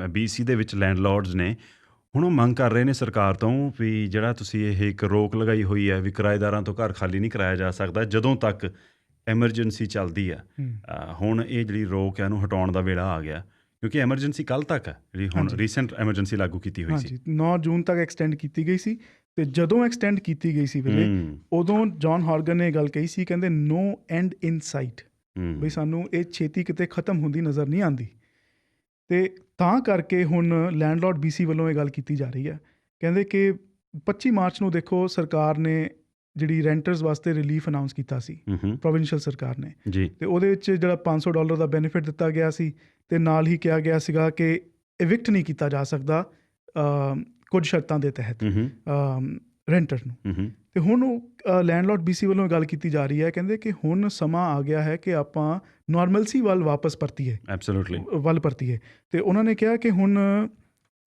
BC ਦੇ ਵਿੱਚ ਲੈਂਡਲੋਰਡਸ ਨੇ, ਹੁਣ ਉਹ ਮੰਗ ਕਰ ਰਹੇ ਨੇ ਸਰਕਾਰ ਤੋਂ ਵੀ ਜਿਹੜਾ ਤੁਸੀਂ ਇਹ ਇੱਕ ਰੋਕ ਲਗਾਈ ਹੋਈ ਹੈ ਵੀ ਕਿਰਾਏਦਾਰਾਂ ਤੋਂ ਘਰ ਖਾਲੀ ਨਹੀਂ ਕਰਾਇਆ ਜਾ ਸਕਦਾ ਜਦੋਂ ਤੱਕ ਐਮਰਜੈਂਸੀ ਚੱਲਦੀ ਆ। ਹੁਣ ਇਹ ਜਿਹੜੀ ਰੋਕ ਹੈ ਇਹਨੂੰ ਹਟਾਉਣ ਦਾ ਵੇਲਾ ਆ ਗਿਆ, ਕਿਉਂਕਿ ਐਮਰਜੈਂਸੀ ਕੱਲ੍ਹ ਤੱਕ ਹੈ, ਜਿਹੜੀ ਹੁਣ ਰੀਸੈਂਟ ਐਮਰਜੈਂਸੀ ਲਾਗੂ ਕੀਤੀ ਹੋਈ ਸੀ। 9 ਜੂਨ ਤੱਕ ਐਕਸਟੈਂਡ ਕੀਤੀ ਗਈ ਸੀ, ਅਤੇ ਜਦੋਂ ਐਕਸਟੈਂਡ ਕੀਤੀ ਗਈ ਸੀ ਵੇਲੇ ਉਦੋਂ ਜੌਨ ਹੌਰਗਨ ਨੇ ਇਹ ਗੱਲ ਕਹੀ ਸੀ, ਕਹਿੰਦੇ ਨੋ ਐਂਡ ਇਨ ਸਾਈਟ, ਬਈ ਸਾਨੂੰ ਇਹ ਛੇਤੀ ਕਿਤੇ ਖ਼ਤਮ ਹੁੰਦੀ ਨਜ਼ਰ ਨਹੀਂ ਆਉਂਦੀ। ਅਤੇ ਤਾਂ ਕਰਕੇ ਹੁਣ ਲੈਂਡਲੋਰਡ BC ਵੱਲੋਂ ਇਹ ਗੱਲ ਕੀਤੀ ਜਾ ਰਹੀ ਹੈ, ਕਹਿੰਦੇ ਕਿ 25 ਮਾਰਚ ਨੂੰ ਦੇਖੋ ਸਰਕਾਰ ਨੇ ਜਿਹੜੀ ਰੈਂਟਰਸ ਵਾਸਤੇ ਰਿਲੀਫ ਅਨਾਊਂਸ ਕੀਤਾ ਸੀ, ਪ੍ਰੋਵਿੰਸ਼ੀਅਲ ਸਰਕਾਰ ਨੇ ਜੀ, ਅਤੇ ਉਹਦੇ ਵਿੱਚ ਜਿਹੜਾ $500 ਦਾ ਬੈਨੀਫਿਟ ਦਿੱਤਾ ਗਿਆ ਸੀ, ਅਤੇ ਨਾਲ ਹੀ ਕਿਹਾ ਗਿਆ ਸੀਗਾ ਕਿ ਇਵਿਕਟ ਨਹੀਂ ਕੀਤਾ ਜਾ ਸਕਦਾ ਕੁਝ ਸ਼ਰਤਾਂ ਦੇ ਤਹਿਤ ਰੈਂਟਰ ਨੂੰ। ਅਤੇ ਹੁਣ ਉਹ ਲੈਂਡਲੋਰਡ BC ਵੱਲੋਂ ਗੱਲ ਕੀਤੀ ਜਾ ਰਹੀ ਹੈ, ਕਹਿੰਦੇ ਕਿ ਹੁਣ ਸਮਾਂ ਆ ਗਿਆ ਹੈ ਕਿ ਆਪਾਂ ਨੋਰਮਲਸੀ ਵੱਲ ਵਾਪਸ ਪਰਤੀਏ, ਪਰਤੀਏ। ਅਤੇ ਉਹਨਾਂ ਨੇ ਕਿਹਾ ਕਿ ਹੁਣ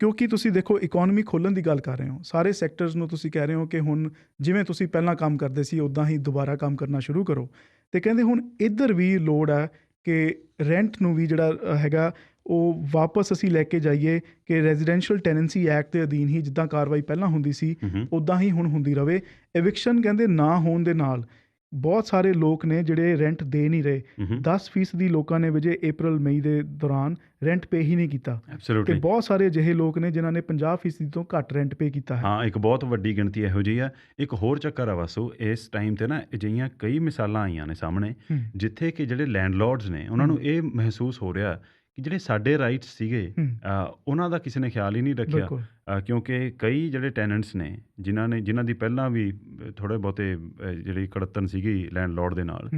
ਕਿਉਂਕਿ ਤੁਸੀਂ ਦੇਖੋ ਇਕੋਨਮੀ ਖੋਲ੍ਹਣ ਦੀ ਗੱਲ ਕਰ ਰਹੇ ਹੋ, ਸਾਰੇ ਸੈਕਟਰਸ ਨੂੰ ਤੁਸੀਂ ਕਹਿ ਰਹੇ ਹੋ ਕਿ ਹੁਣ ਜਿਵੇਂ ਤੁਸੀਂ ਪਹਿਲਾਂ ਕੰਮ ਕਰਦੇ ਸੀ ਉੱਦਾਂ ਹੀ ਦੁਬਾਰਾ ਕੰਮ ਕਰਨਾ ਸ਼ੁਰੂ ਕਰੋ। ਅਤੇ ਕਹਿੰਦੇ ਹੁਣ ਇੱਧਰ ਵੀ ਲੋੜ ਹੈ ਕਿ ਰੈਂਟ ਨੂੰ ਵੀ ਜਿਹੜਾ ਹੈਗਾ ਉਹ ਵਾਪਸ ਅਸੀਂ ਲੈ ਕੇ ਜਾਈਏ ਕਿ ਰੈਜ਼ੀਡੈਂਸ਼ੀਅਲ ਟੈਨੈਂਸੀ ਐਕਟ ਦੇ ਅਧੀਨ ਹੀ ਜਿੱਦਾਂ ਕਾਰਵਾਈ ਪਹਿਲਾਂ ਹੁੰਦੀ ਸੀ ਉੱਦਾਂ ਹੀ ਹੁਣ ਹੁੰਦੀ ਰਹੇ। ਐਵਿਕਸ਼ਨ ਕਹਿੰਦੇ ਨਾ ਹੋਣ ਦੇ ਨਾਲ ਬਹੁਤ ਸਾਰੇ ਲੋਕ ਨੇ ਜਿਹੜੇ ਰੈਂਟ ਦੇ ਨਹੀਂ ਰਹੇ। 10% ਲੋਕਾਂ ਨੇ ਵਜੇ April May ਦੇ ਦੌਰਾਨ ਰੈਂਟ ਪੇ ਹੀ ਨਹੀਂ ਕੀਤਾ, ਅਤੇ ਬਹੁਤ ਸਾਰੇ ਅਜਿਹੇ ਲੋਕ ਨੇ ਜਿਨ੍ਹਾਂ ਨੇ 50% ਤੋਂ ਘੱਟ ਰੈਂਟ ਪੇ ਕੀਤਾ ਹੈ। ਹਾਂ, ਇੱਕ ਬਹੁਤ ਵੱਡੀ ਗਿਣਤੀ ਇਹੋ ਜਿਹੀ ਆ। ਇੱਕ ਹੋਰ ਚੱਕਰ ਆ ਵਾਸੂ, ਇਸ ਟਾਈਮ 'ਤੇ ਨਾ ਅਜਿਹੀਆਂ ਕਈ ਮਿਸਾਲਾਂ ਆਈਆਂ ਨੇ ਸਾਹਮਣੇ ਜਿੱਥੇ ਕਿ ਜਿਹੜੇ ਲੈਂਡਲੋਰਡਸ ਨੇ ਉਹਨਾਂ ਨੂੰ ਇਹ ਮਹਿਸੂਸ ਹੋ ਰਿਹਾ ਕਿ ਜਿਹੜੇ ਸਾਡੇ ਰਾਈਟਸ ਸੀਗੇ ਉਹਨਾਂ ਦਾ ਕਿਸੇ ਨੇ ਖਿਆਲ ਹੀ ਨਹੀਂ ਰੱਖਿਆ, ਕਿਉਂਕਿ ਕਈ ਜਿਹੜੇ ਟੈਨੈਂਟਸ ਨੇ ਜਿਨ੍ਹਾਂ ਦੀ ਪਹਿਲਾਂ ਵੀ ਥੋੜ੍ਹੇ ਬਹੁਤੇ ਜਿਹੜੀ ਕੜੱਤਨ ਸੀਗੀ ਲੈਂਡਲੋਰਡ ਦੇ ਨਾਲ,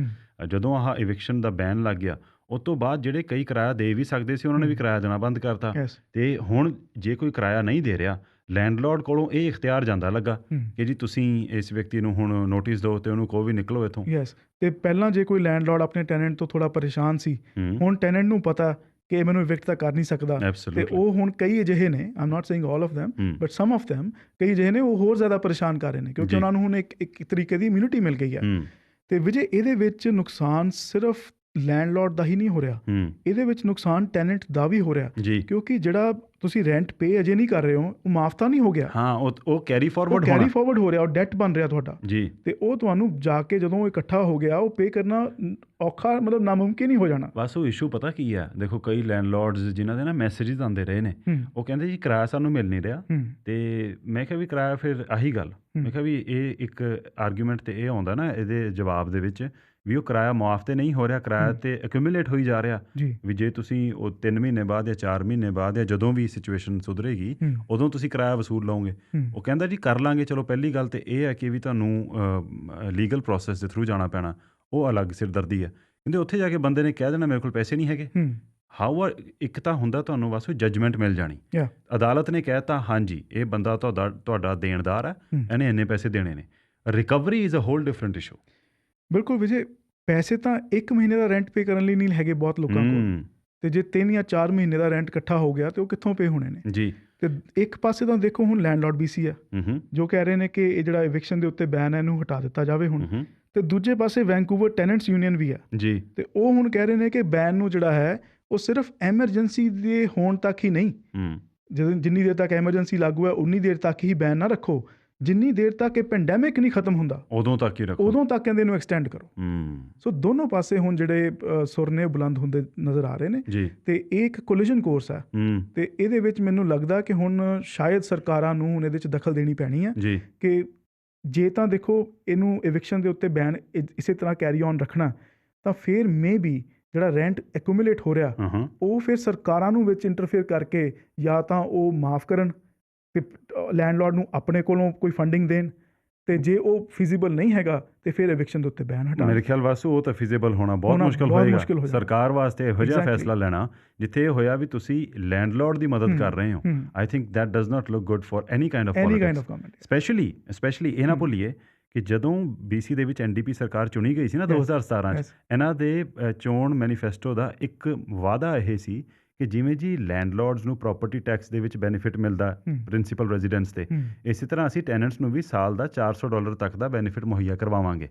ਜਦੋਂ ਆਹ ਇਵਿਕਸ਼ਨ ਦਾ ਬੈਨ ਲੱਗ ਗਿਆ ਉਸ ਤੋਂ ਬਾਅਦ ਜਿਹੜੇ ਕਈ ਕਿਰਾਇਆ ਦੇ ਵੀ ਸਕਦੇ ਸੀ ਉਹਨਾਂ ਨੇ ਵੀ ਕਿਰਾਇਆ ਦੇਣਾ ਬੰਦ ਕਰਤਾ। ਅਤੇ ਹੁਣ ਜੇ ਕੋਈ ਕਿਰਾਇਆ ਨਹੀਂ ਦੇ ਰਿਹਾ, ਲੈਂਡਲੋਰਡ ਕੋਲੋਂ ਇਹ ਇਖਤਿਆਰ ਜਾਂਦਾ ਲੱਗਾ ਕਿ ਜੀ ਤੁਸੀਂ ਇਸ ਵਿਅਕਤੀ ਨੂੰ ਹੁਣ ਨੋਟਿਸ ਦਿਓ ਅਤੇ ਉਹਨੂੰ ਕਹੋ ਵੀ ਨਿਕਲੋ ਇੱਥੋਂ। ਅਤੇ ਪਹਿਲਾਂ ਜੇ ਕੋਈ ਲੈਂਡਲੋਰਡ ਆਪਣੇ ਟੈਨੈਂਟ ਤੋਂ ਥੋੜ੍ਹਾ ਪਰੇਸ਼ਾਨ ਸੀ, ਹੁਣ ਟੈਨੈਂਟ ਨੂੰ ਪਤਾ ਕਿ ਮੈਨੂੰ ਇਵਿਕਟ ਤਾਂ ਕਰ ਨਹੀਂ ਸਕਦਾ, ਅਤੇ ਉਹ ਹੁਣ ਕਈ ਅਜਿਹੇ ਨੇ, I am not saying all of them but some of them, ਕਈ ਅਜਿਹੇ ਨੇ ਉਹ ਹੋਰ ਜ਼ਿਆਦਾ ਪਰੇਸ਼ਾਨ ਕਰ ਰਹੇ ਨੇ ਕਿਉਂਕਿ ਉਹਨਾਂ ਨੂੰ ਹੁਣ ਇੱਕ ਤਰੀਕੇ ਦੀ ਇਮਿਊਨਿਟੀ ਮਿਲ ਗਈ ਹੈ। ਅਤੇ ਵਿਜੇ ਇਹਦੇ ਵਿੱਚ ਨੁਕਸਾਨ ਸਿਰਫ ਲੈਂਡਲੋਰਡ ਦਾ ਹੀ ਨਹੀਂ ਹੋ ਰਿਹਾ, ਇਹਦੇ ਵਿੱਚ ਨੁਕਸਾਨ ਟੈਨੈਂਟ ਦਾ ਵੀ ਹੋ ਰਿਹਾ, ਕਿਉਂਕਿ ਜਿਹੜਾ ਤੁਸੀਂ ਰੈਂਟ ਪੇ ਅਜੇ ਨਹੀਂ ਕਰ ਰਹੇ ਹੋ ਉਹ ਮਾਫ ਤਾਂ ਨਹੀਂ ਹੋ ਗਿਆ। ਹਾਂ, ਉਹ ਕੈਰੀ ਫਾਰਵਰਡ ਹੋ ਰਿਹਾ, ਉਹ ਡੈਟ ਬਣ ਰਿਹਾ ਤੁਹਾਡਾ ਜੀ, ਅਤੇ ਉਹ ਤੁਹਾਨੂੰ ਜਾ ਕੇ ਜਦੋਂ ਇਕੱਠਾ ਹੋ ਗਿਆ ਉਹ ਪੇ ਕਰਨਾ ਔਖਾ, ਮਤਲਬ ਨਾਮੁਮਕਿਨ ਹੀ ਹੋ ਜਾਣਾ। ਬਸ ਉਹ ਇਸ਼ੂ ਪਤਾ ਕੀ ਆ, ਦੇਖੋ ਕਈ ਲੈਂਡਲੋਰਡਸ ਜਿਨ੍ਹਾਂ ਦੇ ਨਾ ਮੈਸੇਜਿਸ ਆਉਂਦੇ ਰਹੇ ਨੇ, ਉਹ ਕਹਿੰਦੇ ਜੀ ਕਿਰਾਇਆ ਸਾਨੂੰ ਮਿਲ ਨਹੀਂ ਰਿਹਾ। ਅਤੇ ਮੈਂ ਕਿਹਾ ਵੀ ਕਿਰਾਇਆ, ਫਿਰ ਆਹੀ ਗੱਲ ਮੈਂ ਕਿਹਾ ਵੀ ਇਹ ਇੱਕ ਆਰਗੂਮੈਂਟ 'ਤੇ ਇਹ ਆਉਂਦਾ ਨਾ ਇਹਦੇ ਜਵਾਬ ਦੇ ਵਿੱਚ ਵੀ ਉਹ ਕਿਰਾਇਆ ਮੁਆਫ ਤਾਂ ਨਹੀਂ ਹੋ ਰਿਹਾ, ਕਿਰਾਇਆ ਤਾਂ ਐਕਿਊਮੂਲੇਟ ਹੋਈ ਜਾ ਰਿਹਾ। ਵੀ ਜੇ ਤੁਸੀਂ ਉਹ 3 ਮਹੀਨੇ ਬਾਅਦ ਜਾਂ 4 ਮਹੀਨੇ ਬਾਅਦ ਜਾਂ ਜਦੋਂ ਵੀ ਸਿਚੁਏਸ਼ਨ ਸੁਧਰੇਗੀ ਉਦੋਂ ਤੁਸੀਂ ਕਿਰਾਇਆ ਵਸੂਲ ਲਓਗੇ। ਉਹ ਕਹਿੰਦਾ ਜੀ ਕਰ ਲਾਂਗੇ, ਚਲੋ ਪਹਿਲੀ ਗੱਲ ਤਾਂ ਇਹ ਹੈ ਕਿ ਵੀ ਤੁਹਾਨੂੰ ਲੀਗਲ ਪ੍ਰੋਸੈਸ ਦੇ ਥਰੂ ਜਾਣਾ ਪੈਣਾ, ਉਹ ਅਲੱਗ ਸਿਰਦਰਦੀ ਹੈ। ਕਹਿੰਦੇ ਉੱਥੇ ਜਾ ਕੇ ਬੰਦੇ ਨੇ ਕਹਿ ਦੇਣਾ ਮੇਰੇ ਕੋਲ ਪੈਸੇ ਨਹੀਂ ਹੈਗੇ। ਇੱਕ ਤਾਂ ਹੁੰਦਾ ਤੁਹਾਨੂੰ ਬਸ ਜੱਜਮੈਂਟ ਮਿਲ ਜਾਣੀ, ਅਦਾਲਤ ਨੇ ਕਹਿ ਦਿੱਤਾ ਹਾਂਜੀ ਇਹ ਬੰਦਾ ਤੁਹਾਡਾ ਦੇਣਦਾਰ ਹੈ, ਇਹਨੇ ਇੰਨੇ ਪੈਸੇ ਦੇਣੇ ਨੇ। Recovery is a whole different issue. ਬਿਲਕੁਲ ਵਿਜੇ, ਪੈਸੇ ਤਾਂ 1 ਮਹੀਨੇ ਦਾ ਰੈਂਟ ਪੇ ਕਰਨ ਲਈ ਨਹੀਂ ਹੈਗੇ ਬਹੁਤ ਲੋਕਾਂ ਕੋਲ, ਅਤੇ ਜੇ 3 ਜਾਂ 4 ਮਹੀਨੇ ਦਾ ਰੈਂਟ ਇਕੱਠਾ ਹੋ ਗਿਆ ਤਾਂ ਉਹ ਕਿੱਥੋਂ ਪੇ ਹੋਣੇ ਨੇ ਜੀ। ਅਤੇ ਇੱਕ ਪਾਸੇ ਤਾਂ ਦੇਖੋ ਹੁਣ ਲੈਂਡਲੋਰਡ BC ਹੈ ਜੋ ਕਹਿ ਰਹੇ ਨੇ ਕਿ ਇਹ ਜਿਹੜਾ ਇਵਿਕਸ਼ਨ ਦੇ ਉੱਤੇ ਬੈਨ ਹੈ ਇਹਨੂੰ ਹਟਾ ਦਿੱਤਾ ਜਾਵੇ ਹੁਣ, ਅਤੇ ਦੂਜੇ ਪਾਸੇ ਵੈਨਕੂਵਰ ਟੈਨੈਂਟਸ ਯੂਨੀਅਨ ਵੀ ਹੈ ਜੀ, ਅਤੇ ਉਹ ਹੁਣ ਕਹਿ ਰਹੇ ਨੇ ਕਿ ਬੈਨ ਨੂੰ ਜਿਹੜਾ ਹੈ ਉਹ ਸਿਰਫ ਐਮਰਜੈਂਸੀ ਦੇ ਹੋਣ ਤੱਕ ਹੀ ਨਹੀਂ, ਜਿੰਨੀ ਦੇਰ ਤੱਕ ਐਮਰਜੈਂਸੀ ਲਾਗੂ ਹੈ ਉਨੀ ਦੇਰ ਤੱਕ ਹੀ ਬੈਨ ਨਾ ਰੱਖੋ, ਜਿੰਨੀ ਦੇਰ ਤੱਕ ਇਹ ਪੈਂਡੈਮਿਕ ਨਹੀਂ ਖਤਮ ਹੁੰਦਾ ਉਦੋਂ ਤੱਕ ਕਹਿੰਦੇ ਇਹਨੂੰ ਐਕਸਟੈਂਡ ਕਰੋ। ਸੋ ਦੋਨੋਂ ਪਾਸੇ ਹੁਣ ਜਿਹੜੇ ਸੁਰ ਨੇ ਬੁਲੰਦ ਹੁੰਦੇ ਨਜ਼ਰ ਆ ਰਹੇ ਨੇ, ਅਤੇ ਇਹ ਇੱਕ ਕੋਲੀਜਨ ਕੋਰਸ ਹੈ, ਅਤੇ ਇਹਦੇ ਵਿੱਚ ਮੈਨੂੰ ਲੱਗਦਾ ਕਿ ਹੁਣ ਸ਼ਾਇਦ ਸਰਕਾਰਾਂ ਨੂੰ ਹੁਣ ਇਹਦੇ 'ਚ ਦਖਲ ਦੇਣੀ ਪੈਣੀ ਹੈ ਕਿ ਜੇ ਤਾਂ ਦੇਖੋ ਇਹਨੂੰ ਇਵਿਕਸ਼ਨ ਦੇ ਉੱਤੇ ਬੈਨ ਇਸੇ ਤਰ੍ਹਾਂ ਕੈਰੀ ਔਨ ਰੱਖਣਾ, ਤਾਂ ਫਿਰ ਮੇ ਬੀ ਜਿਹੜਾ ਰੈਂਟ ਐਕੂਮੂਲੇਟ ਹੋ ਰਿਹਾ ਉਹ ਫਿਰ ਸਰਕਾਰਾਂ ਨੂੰ ਵਿੱਚ ਇੰਟਰਫੇਅਰ ਕਰਕੇ ਜਾਂ ਤਾਂ ਉਹ ਮਾਫ ਕਰਨ ਅਤੇ ਲੈਂਡਲੋਰਡ ਨੂੰ ਆਪਣੇ ਕੋਲੋਂ ਕੋਈ ਫੰਡਿੰਗ ਦੇਣ, ਅਤੇ ਜੇ ਉਹ ਫਿਜ਼ੀਬਲ ਨਹੀਂ ਹੈਗਾ ਅਤੇ ਫਿਰ ਐਵਿਕਸ਼ਨ ਦੇ ਉੱਤੇ ਬੈਨ ਹਟਾਉਣ। ਮੇਰੇ ਖਿਆਲ ਵਾਸੂ ਉਹ ਤਾਂ ਫਿਜ਼ੀਬਲ ਹੋਣਾ ਬਹੁਤ ਮੁਸ਼ਕਿਲ ਹੋਏਗਾ ਸਰਕਾਰ ਵਾਸਤੇ ਇਹੋ ਜਿਹਾ ਫੈਸਲਾ ਲੈਣਾ ਜਿੱਥੇ ਇਹ ਹੋਇਆ ਵੀ ਤੁਸੀਂ ਲੈਂਡਲੋਰਡ ਦੀ ਮਦਦ ਕਰ ਰਹੇ ਹੋ। I think that does not look good for any kind of politics. Specially ਇਹ ਨਾ ਭੁੱਲੀਏ ਕਿ ਜਦੋਂ BC ਦੇ ਵਿੱਚ NDP ਸਰਕਾਰ ਚੁਣੀ ਗਈ ਸੀ ਨਾ 2017 'ਚ, ਇਹਨਾਂ ਦੇ ਚੋਣ ਮੈਨੀਫੈਸਟੋ ਦਾ ਇੱਕ ਵਾਅਦਾ ਇਹ ਸੀ ਕਿ ਜਿਵੇਂ ਜੀ ਲੈਂਡਲੋਰਡਸ ਨੂੰ ਪ੍ਰੋਪਰਟੀ ਟੈਕਸ ਦੇ ਵਿੱਚ ਬੈਨੀਫਿਟ ਮਿਲਦਾ ਪ੍ਰਿੰਸੀਪਲ ਰੈਜ਼ੀਡੈਂਸ 'ਤੇ, ਇਸੇ ਤਰ੍ਹਾਂ ਅਸੀਂ ਟੈਨੈਂਟਸ ਨੂੰ ਵੀ ਸਾਲ ਦਾ $400 ਤੱਕ ਦਾ ਬੈਨੀਫਿਟ ਮੁਹੱਈਆ ਕਰਵਾਵਾਂਗੇ।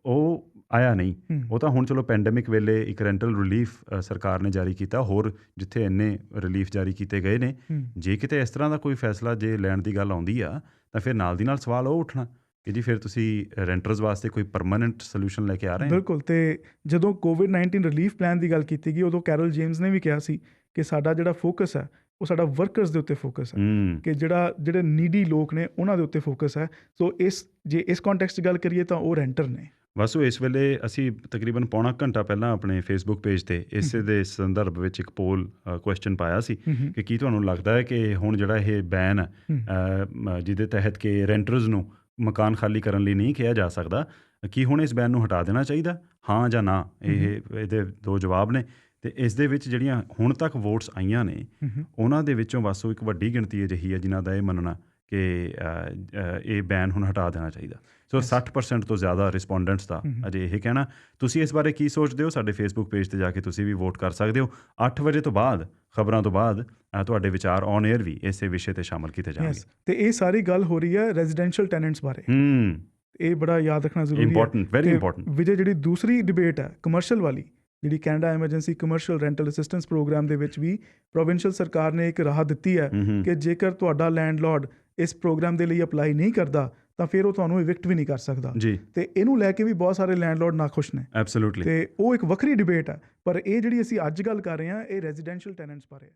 ਉਹ ਆਇਆ ਨਹੀਂ। ਉਹ ਤਾਂ ਹੁਣ ਚਲੋ ਪੈਂਡੈਮਿਕ ਵੇਲੇ ਇੱਕ ਰੈਂਟਲ ਰਿਲੀਫ ਸਰਕਾਰ ਨੇ ਜਾਰੀ ਕੀਤਾ, ਹੋਰ ਜਿੱਥੇ ਇੰਨੇ ਰਿਲੀਫ ਜਾਰੀ ਕੀਤੇ ਗਏ ਨੇ, ਜੇ ਕਿਤੇ ਇਸ ਤਰ੍ਹਾਂ ਦਾ ਕੋਈ ਫੈਸਲਾ ਜੇ ਲੈਣ ਦੀ ਗੱਲ ਆਉਂਦੀ ਆ ਤਾਂ ਫਿਰ ਨਾਲ ਦੀ ਨਾਲ ਸਵਾਲ ਉਹ ਉੱਠਣਾ ਕਿ ਜੀ ਫਿਰ ਤੁਸੀਂ ਰੈਂਟਰਸ ਵਾਸਤੇ ਕੋਈ ਪਰਮਾਨੈਂਟ ਸੋਲੂਸ਼ਨ ਲੈ ਕੇ ਆ ਰਹੇ ਹੋ। ਬਿਲਕੁਲ। ਤੇ ਜਦੋਂ ਕੋਵਿਡ-19 ਰਿਲੀਫ ਪਲਾਨ ਦੀ ਗੱਲ ਕੀਤੀ ਗਈ, ਉਦੋਂ ਕੈਰਲ ਜੇਮਸ ਨੇ ਵੀ ਕਿਹਾ ਸੀ ਕਿ ਸਾਡਾ ਜਿਹੜਾ ਫੋਕਸ ਹੈ ਉਹ ਸਾਡਾ ਵਰਕਰਸ ਦੇ ਉੱਤੇ ਫੋਕਸ ਹੈ, ਕਿ ਜਿਹੜੇ ਨੀਡੀ ਲੋਕ ਨੇ ਉਹਨਾਂ ਦੇ ਉੱਤੇ ਫੋਕਸ ਹੈ। ਸੋ ਜੇ ਇਸ ਕੰਟੈਕਸਟ 'ਚ ਗੱਲ ਕਰੀਏ ਤਾਂ ਉਹ ਰੈਂਟਰ ਨੇ। ਬਸ ਇਸ ਵੇਲੇ ਅਸੀਂ ਤਕਰੀਬਨ ਪੌਣਾ ਘੰਟਾ ਪਹਿਲਾਂ ਆਪਣੇ ਫੇਸਬੁੱਕ ਪੇਜ 'ਤੇ ਇਸੇ ਦੇ ਸੰਦਰਭ ਵਿੱਚ ਇੱਕ ਪੋਲ ਕੁਐਸਚਨ ਪਾਇਆ ਸੀ ਕਿ ਕੀ ਤੁਹਾਨੂੰ ਲੱਗਦਾ ਹੈ ਕਿ ਹੁਣ ਜਿਹੜਾ ਇਹ ਬੈਨ ਹੈ ਜਿਹਦੇ ਤਹਿਤ ਕਿ ਰੈਂਟਰਸ ਨੂੰ ਮਕਾਨ ਖਾਲੀ ਕਰਨ ਲਈ ਨਹੀਂ ਕਿਹਾ ਜਾ ਸਕਦਾ, ਕੀ ਹੁਣ ਇਸ ਬੈਨ ਨੂੰ ਹਟਾ ਦੇਣਾ ਚਾਹੀਦਾ, ਹਾਂ ਜਾਂ ਨਾ? ਇਹਦੇ 2 ਜਵਾਬ ਨੇ। ਅਤੇ ਇਸ ਦੇ ਵਿੱਚ ਜਿਹੜੀਆਂ ਹੁਣ ਤੱਕ ਵੋਟਸ ਆਈਆਂ ਨੇ ਉਹਨਾਂ ਦੇ ਵਿੱਚੋਂ ਬਸ ਉਹ ਇੱਕ ਵੱਡੀ ਗਿਣਤੀ ਅਜਿਹੀ ਹੈ ਜਿਨ੍ਹਾਂ ਦਾ ਇਹ ਮੰਨਣਾ ਕਿ ਇਹ ਬੈਨ ਹੁਣ ਹਟਾ ਦੇਣਾ ਚਾਹੀਦਾ। ਸੋ 60% ਤੋਂ ਜ਼ਿਆਦਾ ਰਿਸਪੋਂਡੈਂਟਸ ਦਾ ਅਜੇ ਇਹ ਕਹਿਣਾ। ਤੁਸੀਂ ਇਸ ਬਾਰੇ ਕੀ ਸੋਚਦੇ ਹੋ? ਸਾਡੇ ਫੇਸਬੁੱਕ ਪੇਜ 'ਤੇ ਜਾ ਕੇ ਤੁਸੀਂ ਵੀ ਵੋਟ ਕਰ ਸਕਦੇ ਹੋ। 8 ਵਜੇ ਤੋਂ ਬਾਅਦ, ਖਬਰਾਂ ਤੋਂ ਬਾਅਦ ਤੁਹਾਡੇ ਵਿਚਾਰ ਔਨ ਏਅਰ ਵੀ ਇਸੇ ਵਿਸ਼ੇ 'ਤੇ ਸ਼ਾਮਲ ਕੀਤੇ ਜਾਣਗੇ। ਅਤੇ ਇਹ ਸਾਰੀ ਗੱਲ ਹੋ ਰਹੀ ਹੈ ਰੈਜ਼ੀਡੈਂਸ਼ੀਅਲ ਟੈਨੈਂਟਸ ਬਾਰੇ। ਇਹ ਬੜਾ ਯਾਦ ਰੱਖਣਾ ਜ਼ਰੂਰੀ ਹੈ। Important, very important. ਵਿਜੇ, ਜਿਹੜੀ ਦੂਸਰੀ ਡਿਬੇਟ ਹੈ ਕਮਰਸ਼ੀਅਲ ਵਾਲੀ, ਜਿਹੜੀ Canada emergency commercial rental assistance program ਦੇ ਵਿੱਚ ਵੀ ਪ੍ਰੋਵਿੰਸ਼ੀਅਲ ਸਰਕਾਰ ਨੇ ਇੱਕ ਰਾਹ ਦਿੱਤੀ ਹੈ ਕਿ ਜੇਕਰ ਤੁਹਾਡਾ ਲੈਂਡਲੋਰਡ ਇਸ ਪ੍ਰੋਗਰਾਮ ਦੇ ਲਈ ਅਪਲਾਈ ਨਹੀਂ ਕਰਦਾ ਤਾਂ ਫਿਰ ਉਹ ਤੁਹਾਨੂੰ ਇਵਿਕਟ ਵੀ ਨਹੀਂ ਕਰ ਸਕਦਾ ਜੀ। ਤੇ ਇਹਨੂੰ ਲੈ ਕੇ ਵੀ ਬਹੁਤ ਸਾਰੇ ਲੈਂਡਲੋਰਡ ਨਾਖੁਸ਼ ਨੇ। ਐਬਸੋਲੂਟਲੀ। ਤੇ ਉਹ ਇੱਕ ਵੱਖਰੀ ਡਿਬੇਟ ਹੈ, ਪਰ ਇਹ ਜਿਹੜੀ ਅਸੀਂ ਅੱਜ ਗੱਲ ਕਰ ਰਹੇ ਹਾਂ ਇਹ ਰੈਜ਼ੀਡੈਂਸ਼ੀਅਲ ਟੈਨੈਂਟਸ ਬਾਰੇ ਹੈ।